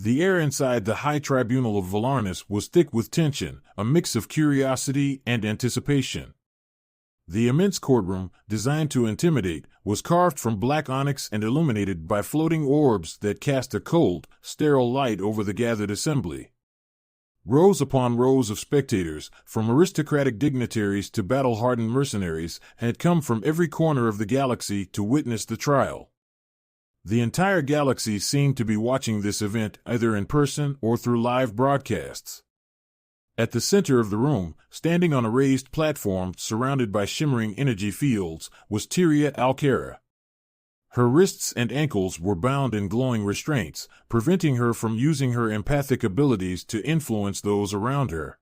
The air inside the High Tribunal of Valarnus was thick with tension, a mix of curiosity and anticipation. The immense courtroom, designed to intimidate, was carved from black onyx and illuminated by floating orbs that cast a cold, sterile light over the gathered assembly. Rows upon rows of spectators, from aristocratic dignitaries to battle-hardened mercenaries, had come from every corner of the galaxy to witness the trial. The entire galaxy seemed to be watching this event either in person or through live broadcasts. At the center of the room, standing on a raised platform surrounded by shimmering energy fields, was Tyria Alcara. Her wrists and ankles were bound in glowing restraints, preventing her from using her empathic abilities to influence those around her.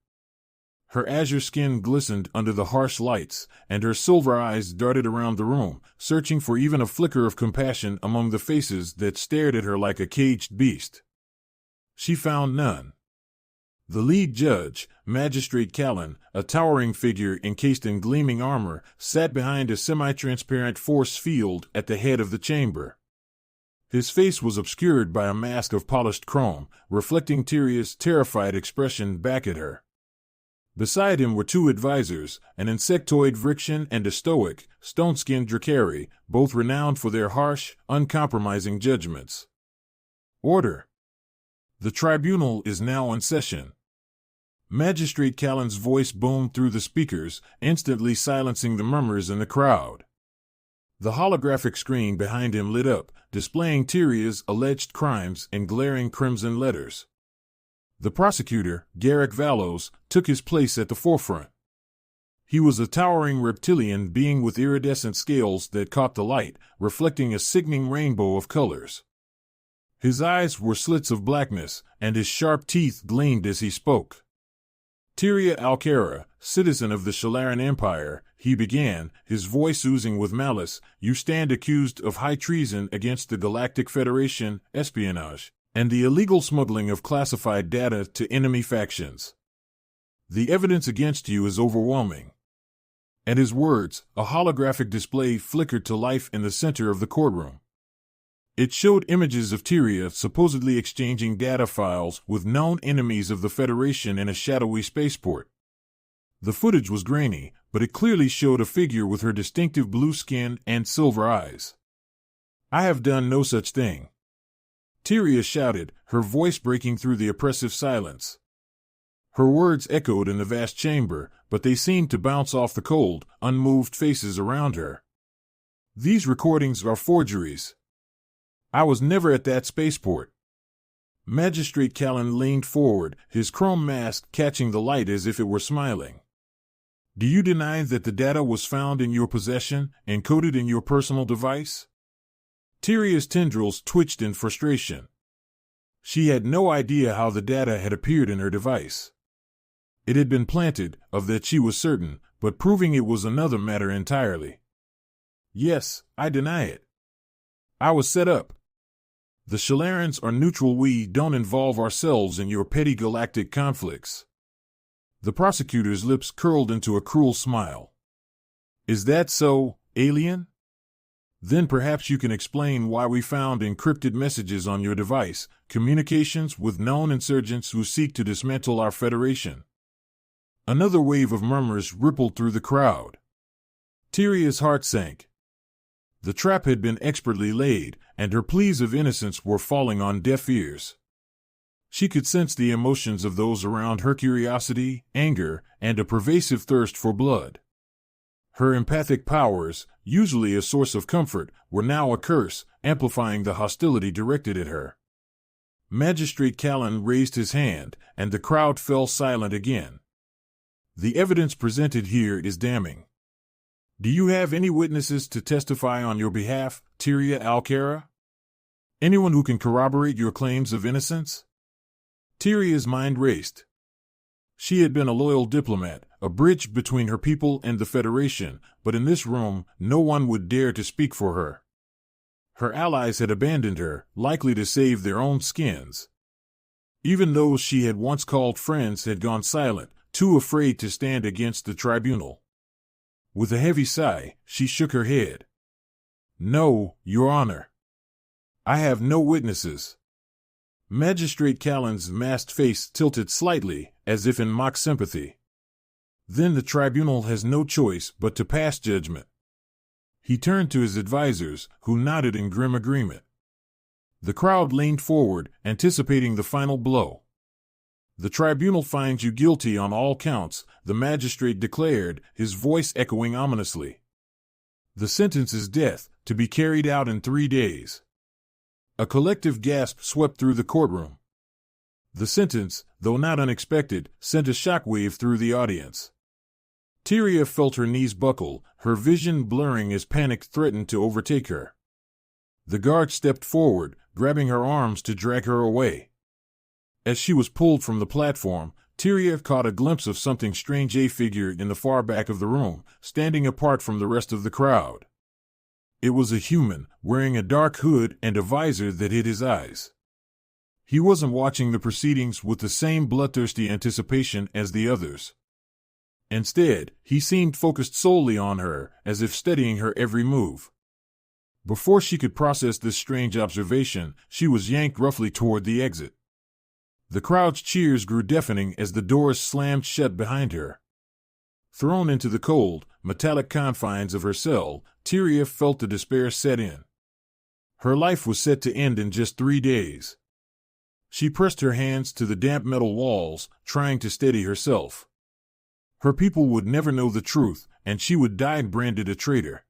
Her azure skin glistened under the harsh lights, and her silver eyes darted around the room, searching for even a flicker of compassion among the faces that stared at her like a caged beast. She found none. The lead judge, Magistrate Callan, a towering figure encased in gleaming armor, sat behind a semi-transparent force field at the head of the chamber. His face was obscured by a mask of polished chrome, reflecting Tyria's terrified expression back at her. Beside him were two advisors, an insectoid Vrixian and a stoic, stone-skinned Drakari, both renowned for their harsh, uncompromising judgments. Order! The tribunal is now in session. Magistrate Callan's voice boomed through the speakers, instantly silencing the murmurs in the crowd. The holographic screen behind him lit up, displaying Tyria's alleged crimes in glaring crimson letters. The prosecutor, Garrick Valos, took his place at the forefront. He was a towering reptilian being with iridescent scales that caught the light, reflecting a sickening rainbow of colors. His eyes were slits of blackness, and his sharp teeth gleamed as he spoke. Tyria Alcara, citizen of the Shalaran Empire, he began, his voice oozing with malice, you stand accused of high treason against the Galactic Federation, espionage, and the illegal smuggling of classified data to enemy factions. The evidence against you is overwhelming. At his words, a holographic display flickered to life in the center of the courtroom. It showed images of Tyria supposedly exchanging data files with known enemies of the Federation in a shadowy spaceport. The footage was grainy, but it clearly showed a figure with her distinctive blue skin and silver eyes. I have done no such thing. Tyria shouted, her voice breaking through the oppressive silence. Her words echoed in the vast chamber, but they seemed to bounce off the cold, unmoved faces around her. These recordings are forgeries. I was never at that spaceport. Magistrate Callan leaned forward, his chrome mask catching the light as if it were smiling. Do you deny that the data was found in your possession, encoded in your personal device? Tyria's tendrils twitched in frustration. She had no idea how the data had appeared in her device. It had been planted, of that she was certain, but proving it was another matter entirely. Yes, I deny it. I was set up. The Shalarans are neutral. We don't involve ourselves in your petty galactic conflicts. The prosecutor's lips curled into a cruel smile. Is that so, alien? Then perhaps you can explain why we found encrypted messages on your device, communications with known insurgents who seek to dismantle our Federation. Another wave of murmurs rippled through the crowd. Tyria's heart sank. The trap had been expertly laid, and her pleas of innocence were falling on deaf ears. She could sense the emotions of those around her: curiosity, anger, and a pervasive thirst for blood. Her empathic powers, usually a source of comfort, were now a curse, amplifying the hostility directed at her. Magistrate Callan raised his hand, and the crowd fell silent again. The evidence presented here is damning. Do you have any witnesses to testify on your behalf, Tyria Alcara? Anyone who can corroborate your claims of innocence? Tyria's mind raced. She had been a loyal diplomat, a bridge between her people and the Federation, but in this room, no one would dare to speak for her. Her allies had abandoned her, likely to save their own skins. Even those she had once called friends had gone silent, too afraid to stand against the tribunal. With a heavy sigh, she shook her head. No, Your Honor. I have no witnesses. Magistrate Callan's masked face tilted slightly, as if in mock sympathy. Then the tribunal has no choice but to pass judgment. He turned to his advisors, who nodded in grim agreement. The crowd leaned forward, anticipating the final blow. The tribunal finds you guilty on all counts, the magistrate declared, his voice echoing ominously. The sentence is death, to be carried out in 3 days. A collective gasp swept through the courtroom. The sentence, though not unexpected, sent a shockwave through the audience. Tyria felt her knees buckle, her vision blurring as panic threatened to overtake her. The guard stepped forward, grabbing her arms to drag her away. As she was pulled from the platform, Tyria caught a glimpse of something strange, a figure in the far back of the room, standing apart from the rest of the crowd. It was a human, wearing a dark hood and a visor that hid his eyes. He wasn't watching the proceedings with the same bloodthirsty anticipation as the others. Instead, he seemed focused solely on her, as if studying her every move. Before she could process this strange observation, she was yanked roughly toward the exit. The crowd's cheers grew deafening as the doors slammed shut behind her. Thrown into the cold, metallic confines of her cell, Tyria felt the despair set in. Her life was set to end in just 3 days. She pressed her hands to the damp metal walls, trying to steady herself. Her people would never know the truth, and she would die branded a traitor.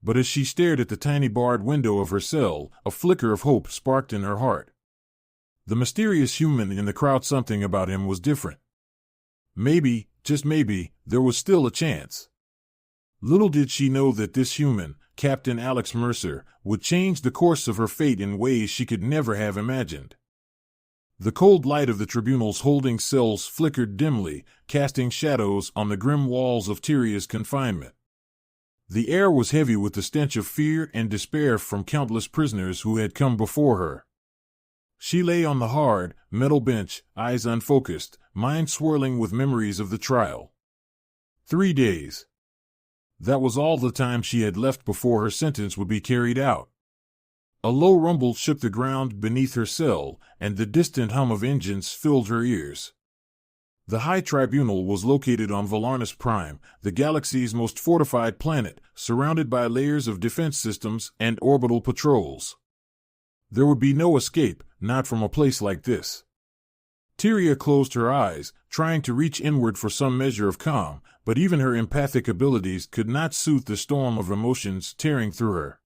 But as she stared at the tiny barred window of her cell, a flicker of hope sparked in her heart. The mysterious human in the crowd, something about him was different. Maybe, just maybe, there was still a chance. Little did she know that this human, Captain Alex Mercer, would change the course of her fate in ways she could never have imagined. The cold light of the tribunal's holding cells flickered dimly, casting shadows on the grim walls of Tyria's confinement. The air was heavy with the stench of fear and despair from countless prisoners who had come before her. She lay on the hard, metal bench, eyes unfocused, mind swirling with memories of the trial. 3 days. That was all the time she had left before her sentence would be carried out. A low rumble shook the ground beneath her cell, and the distant hum of engines filled her ears. The High Tribunal was located on Volarnis Prime, the galaxy's most fortified planet, surrounded by layers of defense systems and orbital patrols. There would be no escape, not from a place like this. Tyria closed her eyes, trying to reach inward for some measure of calm, but even her empathic abilities could not soothe the storm of emotions tearing through her.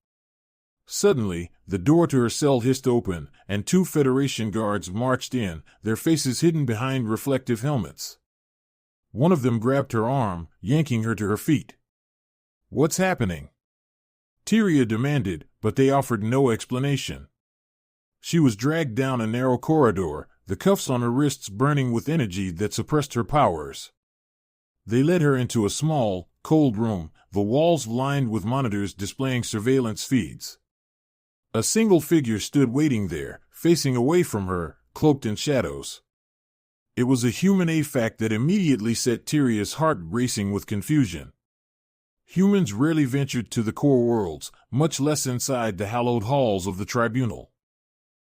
Suddenly, the door to her cell hissed open, and 2 Federation guards marched in, their faces hidden behind reflective helmets. One of them grabbed her arm, yanking her to her feet. "What's happening?" Tyria demanded, but they offered no explanation. She was dragged down a narrow corridor, the cuffs on her wrists burning with energy that suppressed her powers. They led her into a small, cold room, the walls lined with monitors displaying surveillance feeds. A single figure stood waiting there, facing away from her, cloaked in shadows. It was a human, a fact that immediately set Tyria's heart racing with confusion. Humans rarely ventured to the core worlds, much less inside the hallowed halls of the tribunal.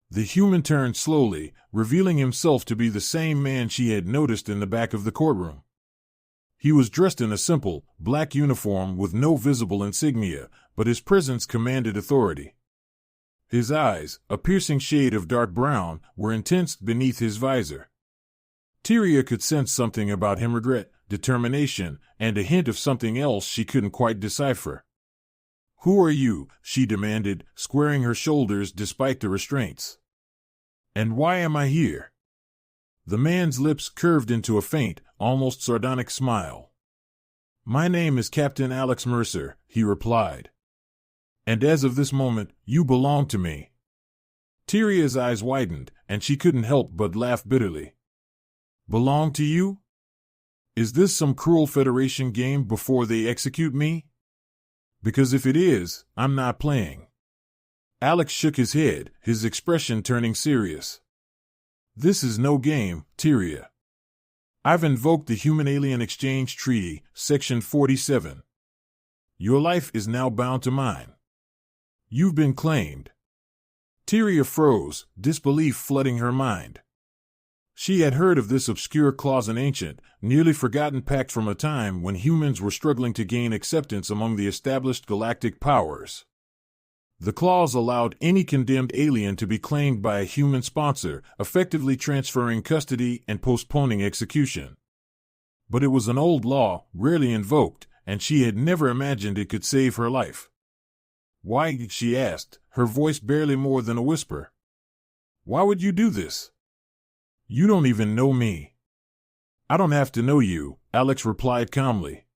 The human turned slowly, revealing himself to be the same man she had noticed in the back of the courtroom. He was dressed in a simple, black uniform with no visible insignia, but his presence commanded authority. His eyes, a piercing shade of dark brown, were intense beneath his visor. Tyria could sense something about him: regret, determination, and a hint of something else she couldn't quite decipher. "Who are you?" she demanded, squaring her shoulders despite the restraints. "And why am I here?" The man's lips curved into a faint, almost sardonic smile. "My name is Captain Alex Mercer," he replied. "And as of this moment, you belong to me." Tyria's eyes widened, and she couldn't help but laugh bitterly. "Belong to you? Is this some cruel Federation game before they execute me? Because if it is, I'm not playing." Alex shook his head, his expression turning serious. "This is no game, Tyria. I've invoked the Human-Alien Exchange Treaty, Section 47. Your life is now bound to mine. You've been claimed." Tyria froze, disbelief flooding her mind. She had heard of this obscure clause in ancient, nearly forgotten pact from a time when humans were struggling to gain acceptance among the established galactic powers. The clause allowed any condemned alien to be claimed by a human sponsor, effectively transferring custody and postponing execution. But it was an old law, rarely invoked, and she had never imagined it could save her life. "Why?" she asked, her voice barely more than a whisper. "Why would you do this? You don't even know me." "I don't have to know you," Alex replied calmly.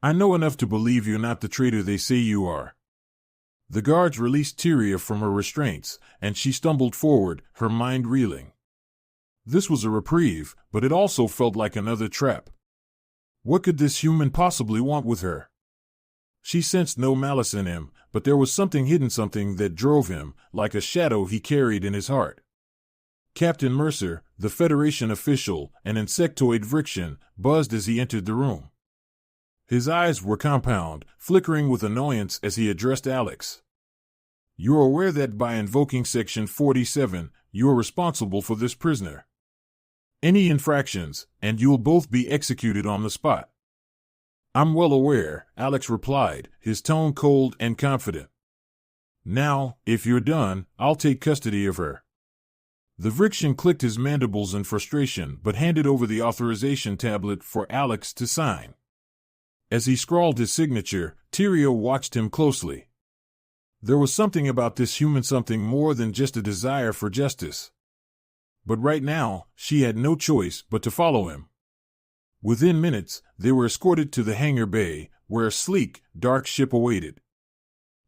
"I know enough to believe you're not the traitor they say you are." The guards released Tyria from her restraints, and she stumbled forward, her mind reeling. This was a reprieve, but it also felt like another trap. What could this human possibly want with her? She sensed no malice in him, but there was something hidden, something that drove him, like a shadow he carried in his heart. Captain Mercer, the Federation official, an insectoid Vrixian, buzzed as he entered the room. His eyes were compound, flickering with annoyance as he addressed Alex. "You're aware that by invoking Section 47, you are responsible for this prisoner. Any infractions, and you'll both be executed on the spot." "I'm well aware," Alex replied, his tone cold and confident. "Now, if you're done, I'll take custody of her." The Vrixian clicked his mandibles in frustration but handed over the authorization tablet for Alex to sign. As he scrawled his signature, Tyria watched him closely. There was something about this human, something more than just a desire for justice. But right now, she had no choice but to follow him. Within minutes, they were escorted to the hangar bay, where a sleek, dark ship awaited.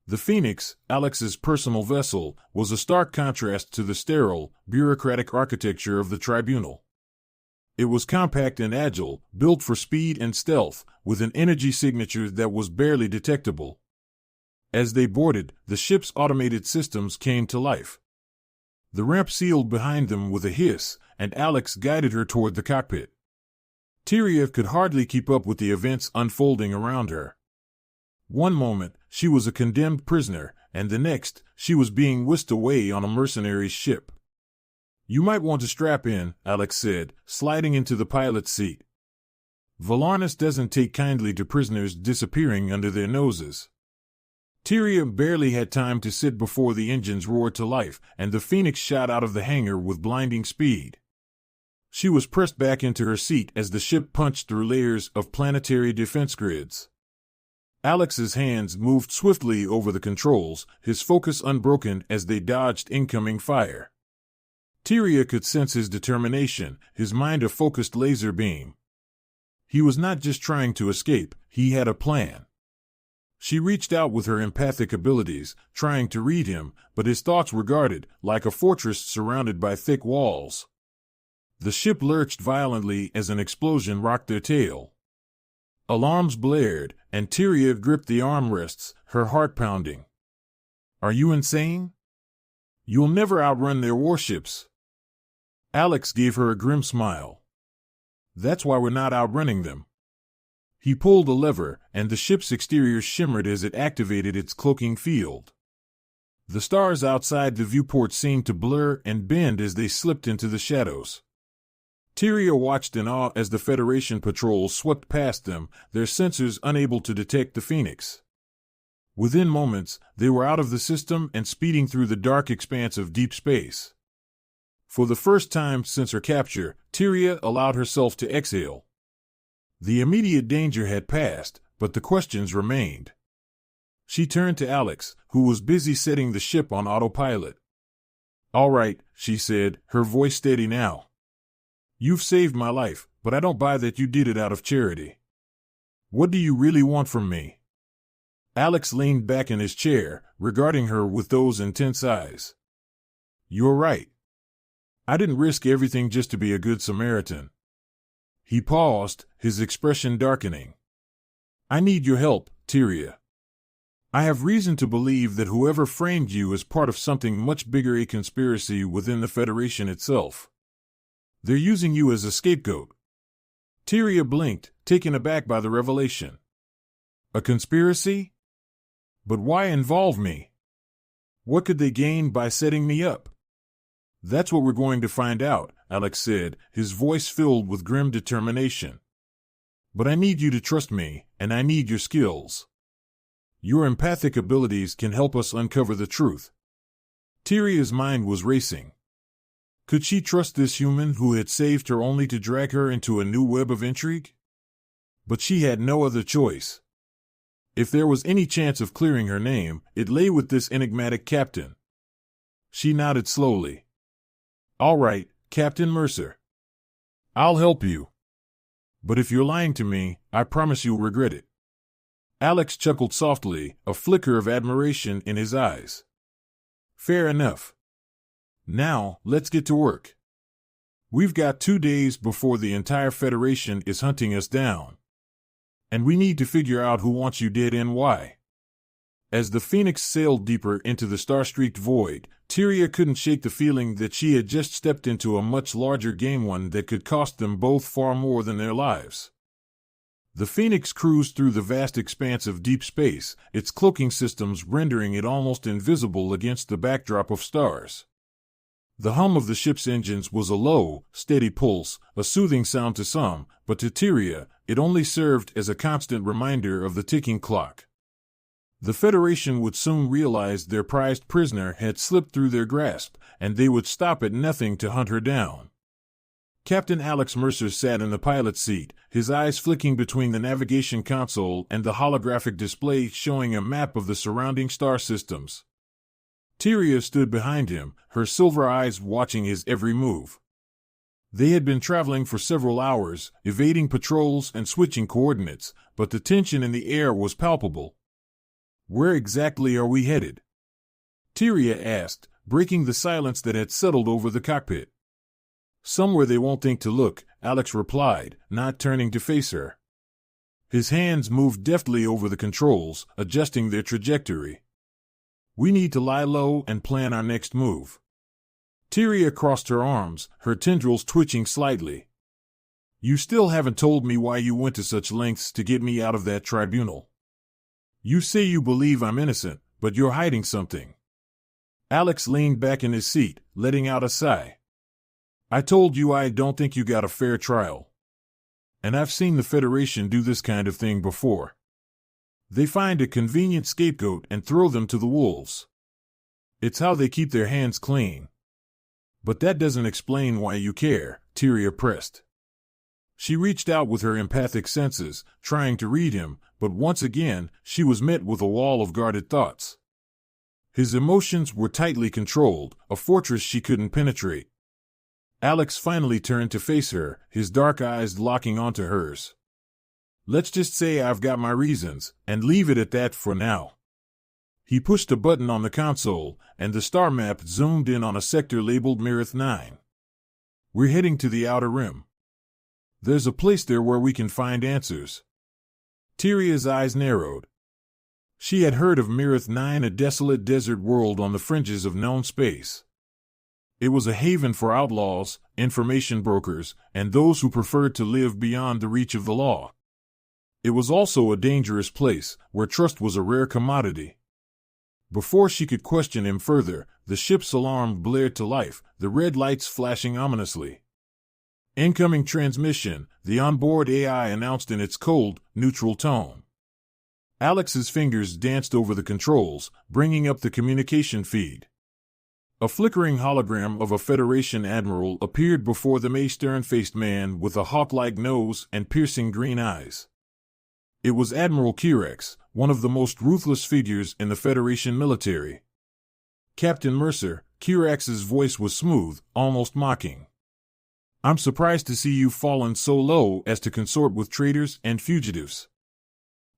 The Phoenix, Alex's personal vessel, was a stark contrast to the sterile, bureaucratic architecture of the tribunal. It was compact and agile, built for speed and stealth, with an energy signature that was barely detectable. As they boarded, the ship's automated systems came to life. The ramp sealed behind them with a hiss, and Alex guided her toward the cockpit. Tyria could hardly keep up with the events unfolding around her. One moment, she was a condemned prisoner, and the next, she was being whisked away on a mercenary's ship. "You might want to strap in," Alex said, sliding into the pilot's seat. "Volarnis doesn't take kindly to prisoners disappearing under their noses." Tyria barely had time to sit before the engines roared to life, and the Phoenix shot out of the hangar with blinding speed. She was pressed back into her seat as the ship punched through layers of planetary defense grids. Alex's hands moved swiftly over the controls, his focus unbroken as they dodged incoming fire. Tyria could sense his determination, his mind a focused laser beam. He was not just trying to escape, he had a plan. She reached out with her empathic abilities, trying to read him, but his thoughts were guarded, like a fortress surrounded by thick walls. The ship lurched violently as an explosion rocked their tail. Alarms blared, and Tyria gripped the armrests, her heart pounding. "Are you insane? You'll never outrun their warships." Alex gave her a grim smile. "That's why we're not outrunning them." He pulled a lever, and the ship's exterior shimmered as it activated its cloaking field. The stars outside the viewport seemed to blur and bend as they slipped into the shadows. Tyria watched in awe as the Federation patrols swept past them, their sensors unable to detect the Phoenix. Within moments, they were out of the system and speeding through the dark expanse of deep space. For the first time since her capture, Tyria allowed herself to exhale. The immediate danger had passed, but the questions remained. She turned to Alex, who was busy setting the ship on autopilot. "All right," she said, her voice steady now. "You've saved my life, but I don't buy that you did it out of charity. What do you really want from me?" Alex leaned back in his chair, regarding her with those intense eyes. "You're right. I didn't risk everything just to be a good Samaritan." He paused, his expression darkening. "I need your help, Tyria. I have reason to believe that whoever framed you is part of something much bigger, a conspiracy within the Federation itself. They're using you as a scapegoat." Tyria blinked, taken aback by the revelation. "A conspiracy? But why involve me?" What could they gain by setting me up? That's what we're going to find out, Alex said, his voice filled with grim determination. But I need you to trust me, and I need your skills. Your empathic abilities can help us uncover the truth. Tyria's mind was racing. Could she trust this human who had saved her only to drag her into a new web of intrigue? But she had no other choice. If there was any chance of clearing her name, it lay with this enigmatic captain. She nodded slowly. All right, Captain Mercer. I'll help you. But if you're lying to me, I promise you'll regret it. Alex chuckled softly, a flicker of admiration in his eyes. Fair enough. Now, let's get to work. We've got 2 days before the entire Federation is hunting us down. And we need to figure out who wants you dead and why. As the Phoenix sailed deeper into the star-streaked void, Tyria couldn't shake the feeling that she had just stepped into a much larger game, one that could cost them both far more than their lives. The Phoenix cruised through the vast expanse of deep space, its cloaking systems rendering it almost invisible against the backdrop of stars. The hum of the ship's engines was a low, steady pulse, a soothing sound to some, but to Tyria, it only served as a constant reminder of the ticking clock. The Federation would soon realize their prized prisoner had slipped through their grasp, and they would stop at nothing to hunt her down. Captain Alex Mercer sat in the pilot's seat, his eyes flicking between the navigation console and the holographic display showing a map of the surrounding star systems. Tyria stood behind him, her silver eyes watching his every move. They had been traveling for several hours, evading patrols and switching coordinates, but the tension in the air was palpable. Where exactly are we headed? Tyria asked, breaking the silence that had settled over the cockpit. Somewhere they won't think to look, Alex replied, not turning to face her. His hands moved deftly over the controls, adjusting their trajectory. We need to lie low and plan our next move. Tyria crossed her arms, her tendrils twitching slightly. You still haven't told me why you went to such lengths to get me out of that tribunal. You say you believe I'm innocent, but you're hiding something. Alex leaned back in his seat, letting out a sigh. I told you I don't think you got a fair trial. And I've seen the Federation do this kind of thing before. They find a convenient scapegoat and throw them to the wolves. It's how they keep their hands clean. But that doesn't explain why you care, Tyria pressed. She reached out with her empathic senses, trying to read him, but once again, she was met with a wall of guarded thoughts. His emotions were tightly controlled, a fortress she couldn't penetrate. Alex finally turned to face her, his dark eyes locking onto hers. Let's just say I've got my reasons, and leave it at that for now. He pushed a button on the console, and the star map zoomed in on a sector labeled Mirith 9. We're heading to the Outer Rim. There's a place there where we can find answers. Tyria's eyes narrowed. She had heard of Mirith 9, a desolate desert world on the fringes of known space. It was a haven for outlaws, information brokers, and those who preferred to live beyond the reach of the law. It was also a dangerous place, where trust was a rare commodity. Before she could question him further, the ship's alarm blared to life, the red lights flashing ominously. Incoming transmission, the onboard AI announced in its cold, neutral tone. Alex's fingers danced over the controls, bringing up the communication feed. A flickering hologram of a Federation admiral appeared before them, a stern-faced man with a hawk-like nose and piercing green eyes. It was Admiral Kirex, one of the most ruthless figures in the Federation military. Captain Mercer, Kirex's voice was smooth, almost mocking. I'm surprised to see you fallen so low as to consort with traitors and fugitives.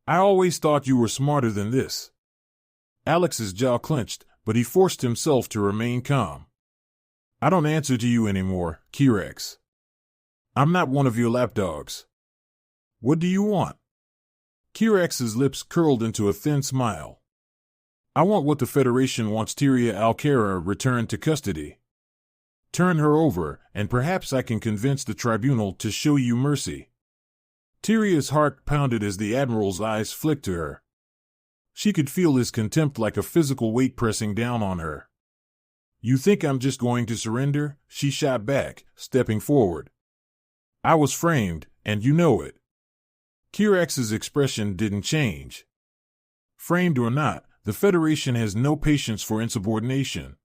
I always thought you were smarter than this. Alex's jaw clenched, but he forced himself to remain calm. I don't answer to you anymore, Kirex. I'm not one of your lapdogs. What do you want? Kirex's lips curled into a thin smile. I want what the Federation wants: Tyria Alcara returned to custody. Turn her over, and perhaps I can convince the tribunal to show you mercy. Tyria's heart pounded as the Admiral's eyes flicked to her. She could feel his contempt like a physical weight pressing down on her. "You think I'm just going to surrender?" she shot back, stepping forward. "I was framed, and you know it." Kirax's expression didn't change. "Framed or not, the Federation has no patience for insubordination.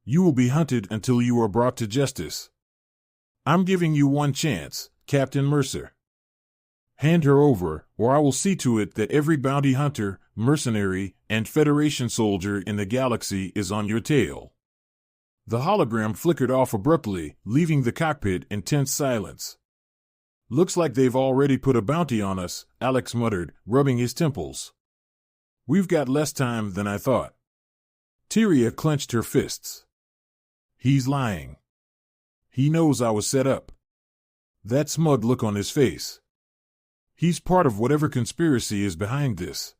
You will be hunted until you are brought to justice. I'm giving you one chance, Captain Mercer. Hand her over, or I will see to it that every bounty hunter, mercenary, and Federation soldier in the galaxy is on your tail." The hologram flickered off abruptly, leaving the cockpit in tense silence. "Looks like they've already put a bounty on us," Alex muttered, rubbing his temples. "We've got less time than I thought." Tyria clenched her fists. "He's lying. He knows I was set up." That smug look on his face. "He's part of whatever conspiracy is behind this."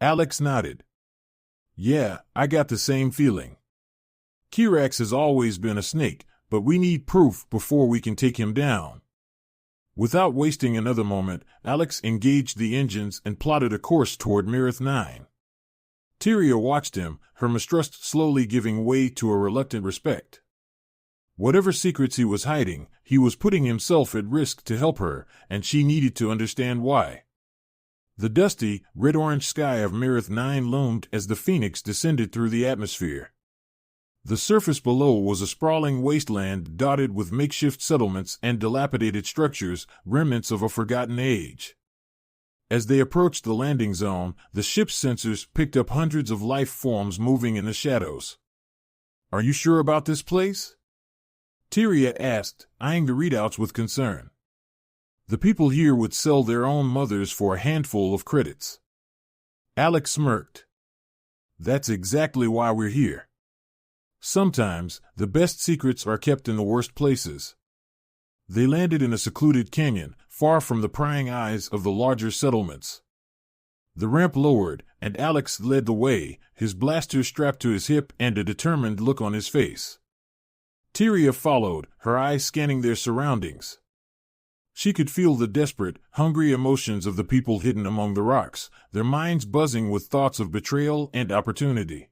Alex nodded. "Yeah, I got the same feeling. Kirax has always been a snake, but we need proof before we can take him down." Without wasting another moment, Alex engaged the engines and plotted a course toward Mirith 9. Tyria watched him, her mistrust slowly giving way to a reluctant respect. Whatever secrets he was hiding, he was putting himself at risk to help her, and she needed to understand why. The dusty, red-orange sky of Mirith 9 loomed as the Phoenix descended through the atmosphere. The surface below was a sprawling wasteland dotted with makeshift settlements and dilapidated structures, remnants of a forgotten age. As they approached the landing zone, the ship's sensors picked up hundreds of life forms moving in the shadows. "Are you sure about this place?" Tyria asked, eyeing the readouts with concern. "The people here would sell their own mothers for a handful of credits." Alex smirked. "That's exactly why we're here. Sometimes, the best secrets are kept in the worst places." They landed in a secluded canyon, far from the prying eyes of the larger settlements. The ramp lowered, and Alex led the way, his blaster strapped to his hip and a determined look on his face. Tyria followed, her eyes scanning their surroundings. She could feel the desperate, hungry emotions of the people hidden among the rocks, their minds buzzing with thoughts of betrayal and opportunity.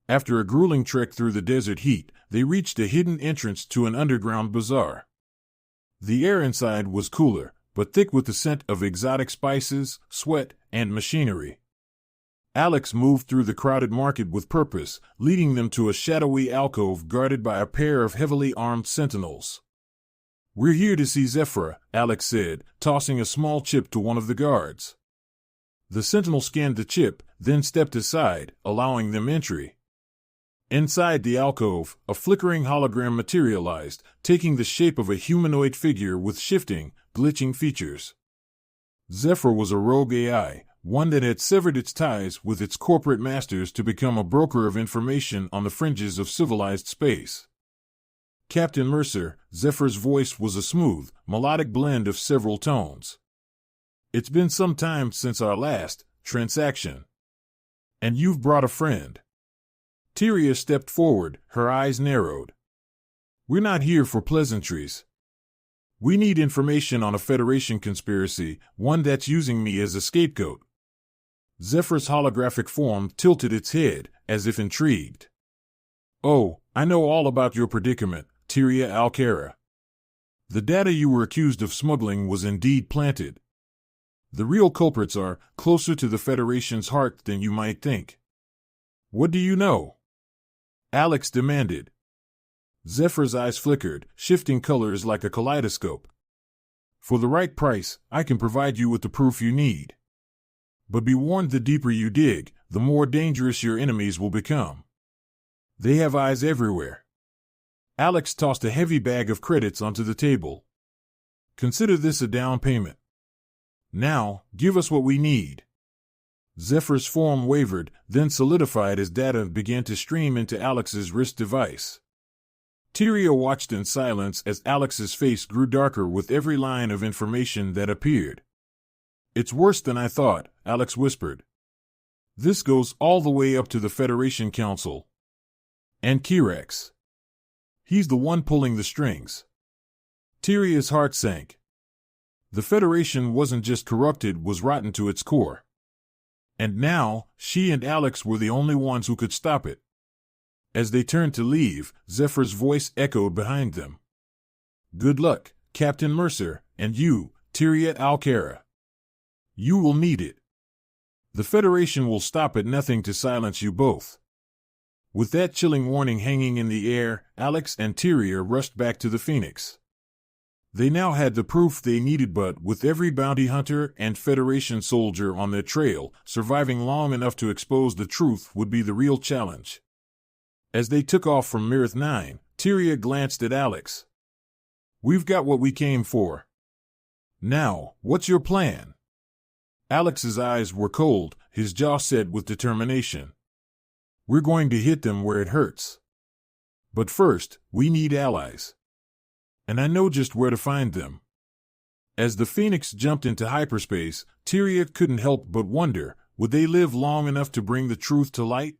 After a grueling trek through the desert heat, they reached a hidden entrance to an underground bazaar. The air inside was cooler, but thick with the scent of exotic spices, sweat, and machinery. Alex moved through the crowded market with purpose, leading them to a shadowy alcove guarded by a pair of heavily armed sentinels. "We're here to see Zephyr," Alex said, tossing a small chip to one of the guards. The sentinel scanned the chip, then stepped aside, allowing them entry. Inside the alcove, a flickering hologram materialized, taking the shape of a humanoid figure with shifting, glitching features. Zephyr was a rogue AI, one that had severed its ties with its corporate masters to become a broker of information on the fringes of civilized space. "Captain Mercer," Zephyr's voice was a smooth, melodic blend of several tones. "It's been some time since our last transaction. And you've brought a friend." Tyria stepped forward, her eyes narrowed. "We're not here for pleasantries. We need information on a Federation conspiracy, one that's using me as a scapegoat." Zephyr's holographic form tilted its head, as if intrigued. "Oh, I know all about your predicament, Tyria Alcara. The data you were accused of smuggling was indeed planted. The real culprits are closer to the Federation's heart than you might think." "What do you know?" Alex demanded. Zephyr's eyes flickered, shifting colors like a kaleidoscope. "For the right price, I can provide you with the proof you need. But be warned, the deeper you dig, the more dangerous your enemies will become. They have eyes everywhere." Alex tossed a heavy bag of credits onto the table. "Consider this a down payment. Now, give us what we need." Zephyr's form wavered, then solidified as data began to stream into Alex's wrist device. Tyria watched in silence as Alex's face grew darker with every line of information that appeared. "It's worse than I thought," Alex whispered. "This goes all the way up to the Federation Council. And Kirax. He's the one pulling the strings." Tyria's heart sank. The Federation wasn't just corrupted, was rotten to its core. And now, she and Alex were the only ones who could stop it. As they turned to leave, Zephyr's voice echoed behind them. "Good luck, Captain Mercer, and you, Tyriet Alcara. You will need it. The Federation will stop at nothing to silence you both." With that chilling warning hanging in the air, Alex and Tyria rushed back to the Phoenix. They now had the proof they needed, but with every bounty hunter and Federation soldier on their trail, surviving long enough to expose the truth would be the real challenge. As they took off from Mirth 9, Tyria glanced at Alex. "We've got what we came for. Now, what's your plan?" Alex's eyes were cold, his jaw set with determination. "We're going to hit them where it hurts. But first, we need allies. And I know just where to find them." As the Phoenix jumped into hyperspace, Tyria couldn't help but wonder, would they live long enough to bring the truth to light?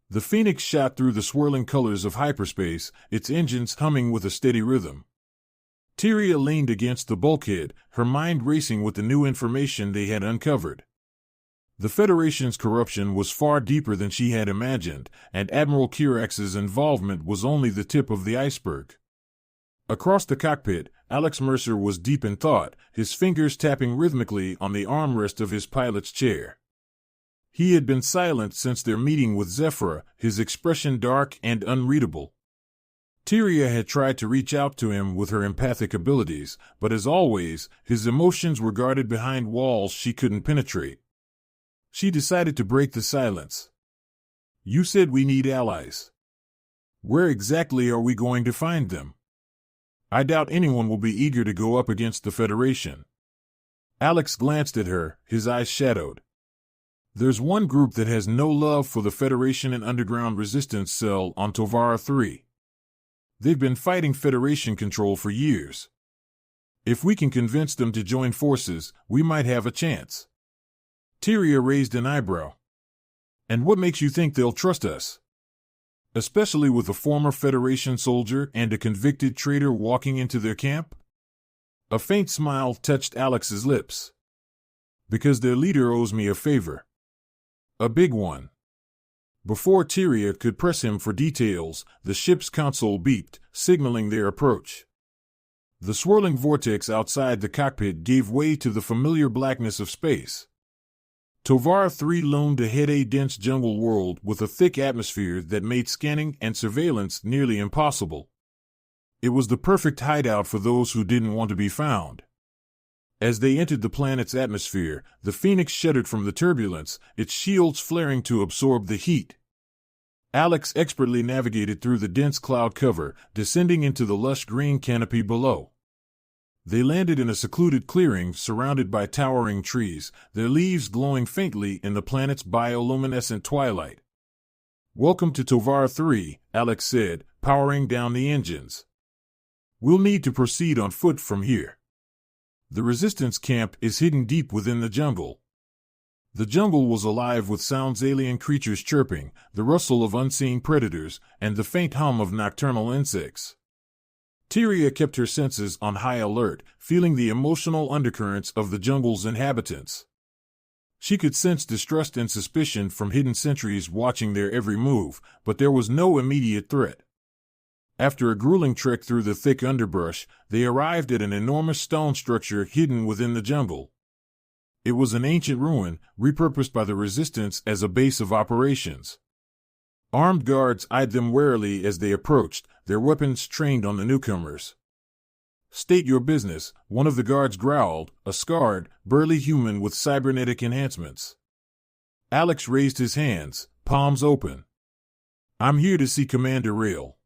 The Phoenix shot through the swirling colors of hyperspace, its engines humming with a steady rhythm. Tyria leaned against the bulkhead, her mind racing with the new information they had uncovered. The Federation's corruption was far deeper than she had imagined, and Admiral Kirax's involvement was only the tip of the iceberg. Across the cockpit, Alex Mercer was deep in thought, his fingers tapping rhythmically on the armrest of his pilot's chair. He had been silent since their meeting with Zephyra, his expression dark and unreadable. Tyria had tried to reach out to him with her empathic abilities, but as always, his emotions were guarded behind walls she couldn't penetrate. She decided to break the silence. "You said we need allies. Where exactly are we going to find them? I doubt anyone will be eager to go up against the Federation." Alex glanced at her, his eyes shadowed. "There's one group that has no love for the Federation and underground resistance cell on Tovara 3. They've been fighting Federation control for years. If we can convince them to join forces, we might have a chance." Tyria raised an eyebrow. "And what makes you think they'll trust us? Especially with a former Federation soldier and a convicted traitor walking into their camp?" A faint smile touched Alex's lips. "Because their leader owes me a favor. A big one." Before Tyria could press him for details, the ship's console beeped, signaling their approach. The swirling vortex outside the cockpit gave way to the familiar blackness of space. Tovara 3 loomed ahead, a dense jungle world with a thick atmosphere that made scanning and surveillance nearly impossible. It was the perfect hideout for those who didn't want to be found. As they entered the planet's atmosphere, the Phoenix shuddered from the turbulence, its shields flaring to absorb the heat. Alex expertly navigated through the dense cloud cover, descending into the lush green canopy below. They landed in a secluded clearing surrounded by towering trees, their leaves glowing faintly in the planet's bioluminescent twilight. "Welcome to Tovara 3, Alex said, powering down the engines. "We'll need to proceed on foot from here. The resistance camp is hidden deep within the jungle." The jungle was alive with sounds, alien creatures chirping, the rustle of unseen predators, and the faint hum of nocturnal insects. Tyria kept her senses on high alert, feeling the emotional undercurrents of the jungle's inhabitants. She could sense distrust and suspicion from hidden sentries watching their every move, but there was no immediate threat. After a grueling trek through the thick underbrush, they arrived at an enormous stone structure hidden within the jungle. It was an ancient ruin, repurposed by the Resistance as a base of operations. Armed guards eyed them warily as they approached, their weapons trained on the newcomers. "State your business," one of the guards growled, a scarred, burly human with cybernetic enhancements. Alex raised his hands, palms open. "I'm here to see Commander Rail.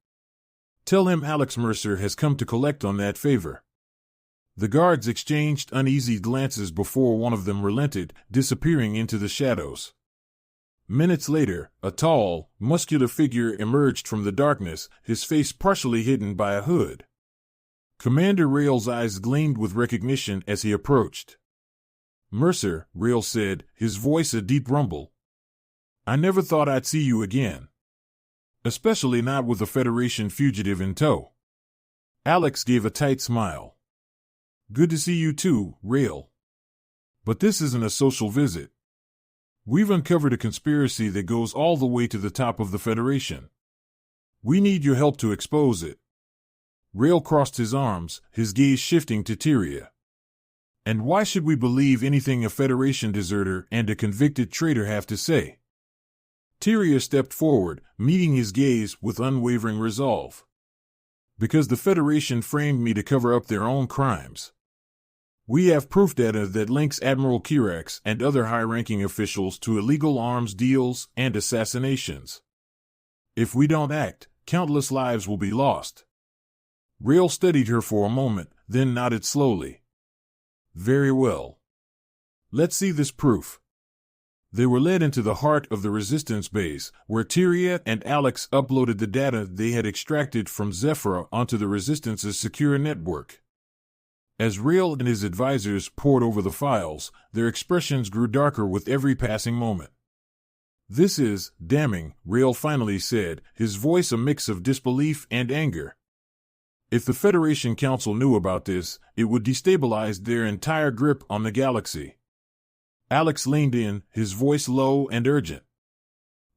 Tell him Alex Mercer has come to collect on that favor." The guards exchanged uneasy glances before one of them relented, disappearing into the shadows. Minutes later, a tall, muscular figure emerged from the darkness, his face partially hidden by a hood. Commander Rail's eyes gleamed with recognition as he approached. "Mercer," Rail said, his voice a deep rumble. "I never thought I'd see you again. Especially not with a Federation fugitive in tow." Alex gave a tight smile. "Good to see you too, Rail. But this isn't a social visit. We've uncovered a conspiracy that goes all the way to the top of the Federation. We need your help to expose it. Rail crossed his arms, his gaze shifting to Tyria. And why should we believe anything a Federation deserter and a convicted traitor have to say? Tyria stepped forward, meeting his gaze with unwavering resolve. Because the Federation framed me to cover up their own crimes. We have proof data that links Admiral Kirax and other high-ranking officials to illegal arms deals and assassinations. If we don't act, countless lives will be lost. Rail studied her for a moment, then nodded slowly. Very well. Let's see this proof. They were led into the heart of the Resistance base, where Tyria and Alex uploaded the data they had extracted from Zephyra onto the Resistance's secure network. As Rail and his advisors pored over the files, their expressions grew darker with every passing moment. This is damning, Rail finally said, his voice a mix of disbelief and anger. If the Federation Council knew about this, it would destabilize their entire grip on the galaxy. Alex leaned in, his voice low and urgent.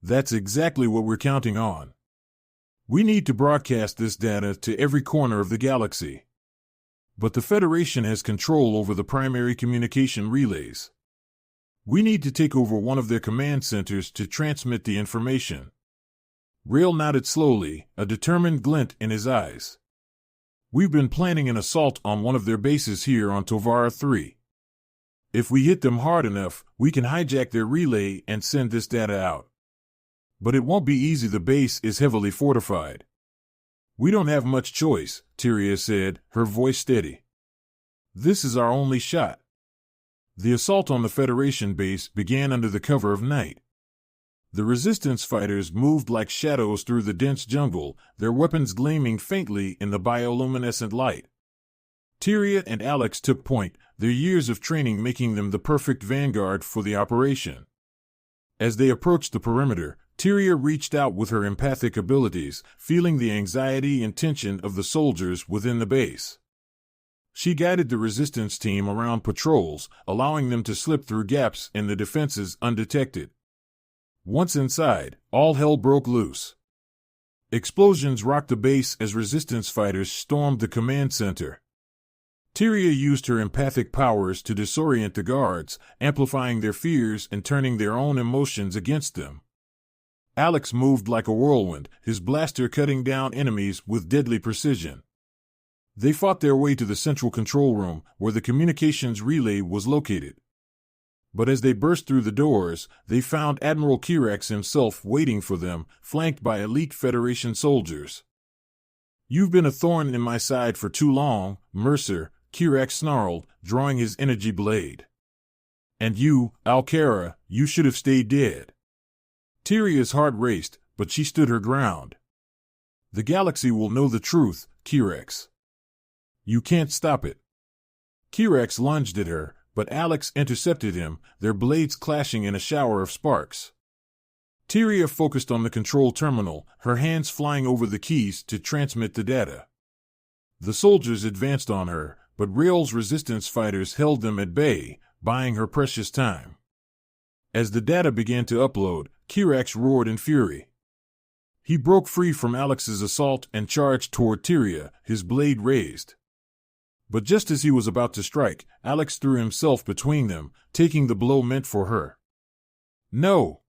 That's exactly what we're counting on. We need to broadcast this data to every corner of the galaxy. But the Federation has control over the primary communication relays. We need to take over one of their command centers to transmit the information. Rail nodded slowly, a determined glint in his eyes. We've been planning an assault on one of their bases here on Tovara 3. If we hit them hard enough, we can hijack their relay and send this data out. But it won't be easy. The base is heavily fortified. We don't have much choice, Tyria said, her voice steady. This is our only shot. The assault on the Federation base began under the cover of night. The Resistance fighters moved like shadows through the dense jungle, their weapons gleaming faintly in the bioluminescent light. Tyria and Alex took point, their years of training making them the perfect vanguard for the operation. As they approached the perimeter, Tyria reached out with her empathic abilities, feeling the anxiety and tension of the soldiers within the base. She guided the Resistance team around patrols, allowing them to slip through gaps in the defenses undetected. Once inside, all hell broke loose. Explosions rocked the base as Resistance fighters stormed the command center. Tyria used her empathic powers to disorient the guards, amplifying their fears and turning their own emotions against them. Alex moved like a whirlwind, his blaster cutting down enemies with deadly precision. They fought their way to the central control room, where the communications relay was located. But as they burst through the doors, they found Admiral Kirax himself waiting for them, flanked by elite Federation soldiers. You've been a thorn in my side for too long, Mercer, Kirax snarled, drawing his energy blade. And you, Alcara, you should have stayed dead. Tyria's heart raced, but she stood her ground. The galaxy will know the truth, Kirax. You can't stop it. Kirax lunged at her, but Alex intercepted him, their blades clashing in a shower of sparks. Tyria focused on the control terminal, her hands flying over the keys to transmit the data. The soldiers advanced on her, but Rail's Resistance fighters held them at bay, buying her precious time. As the data began to upload, Kirax roared in fury. He broke free from Alex's assault and charged toward Tyria, his blade raised. But just as he was about to strike, Alex threw himself between them, taking the blow meant for her. No!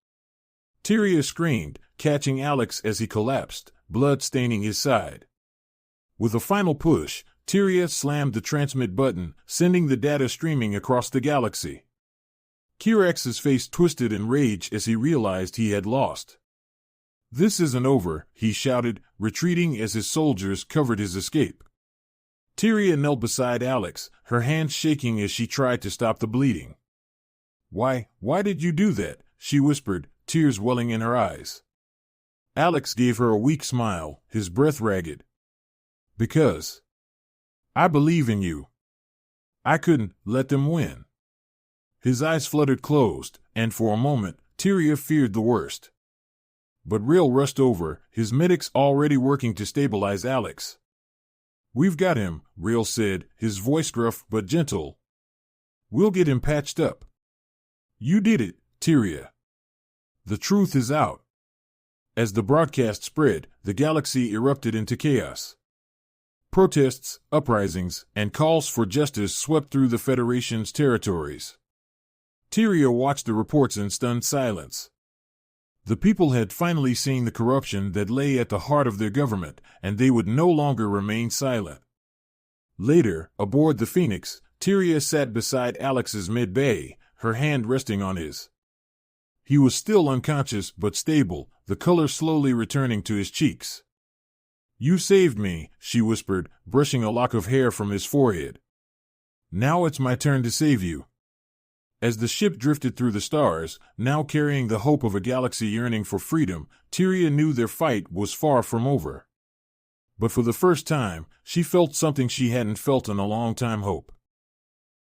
Tyria screamed, catching Alex as he collapsed, blood staining his side. With a final push, Tyria slammed the transmit button, sending the data streaming across the galaxy. Kirax's face twisted in rage as he realized he had lost. This isn't over, he shouted, retreating as his soldiers covered his escape. Tyria knelt beside Alex, her hands shaking as she tried to stop the bleeding. Why did you do that? She whispered, tears welling in her eyes. Alex gave her a weak smile, his breath ragged. Because I believe in you. I couldn't let them win. His eyes fluttered closed, and for a moment, Tyria feared the worst. But Rail rushed over, his medics already working to stabilize Alex. We've got him, Rail said, his voice gruff but gentle. We'll get him patched up. You did it, Tyria. The truth is out. As the broadcast spread, the galaxy erupted into chaos. Protests, uprisings, and calls for justice swept through the Federation's territories. Tyria watched the reports in stunned silence. The people had finally seen the corruption that lay at the heart of their government, and they would no longer remain silent. Later, aboard the Phoenix, Tyria sat beside Alex's mid-bay, her hand resting on his. He was still unconscious but stable, the color slowly returning to his cheeks. "You saved me," she whispered, brushing a lock of hair from his forehead. "Now it's my turn to save you." As the ship drifted through the stars, now carrying the hope of a galaxy yearning for freedom, Tyria knew their fight was far from over. But for the first time, she felt something she hadn't felt in a long time: hope.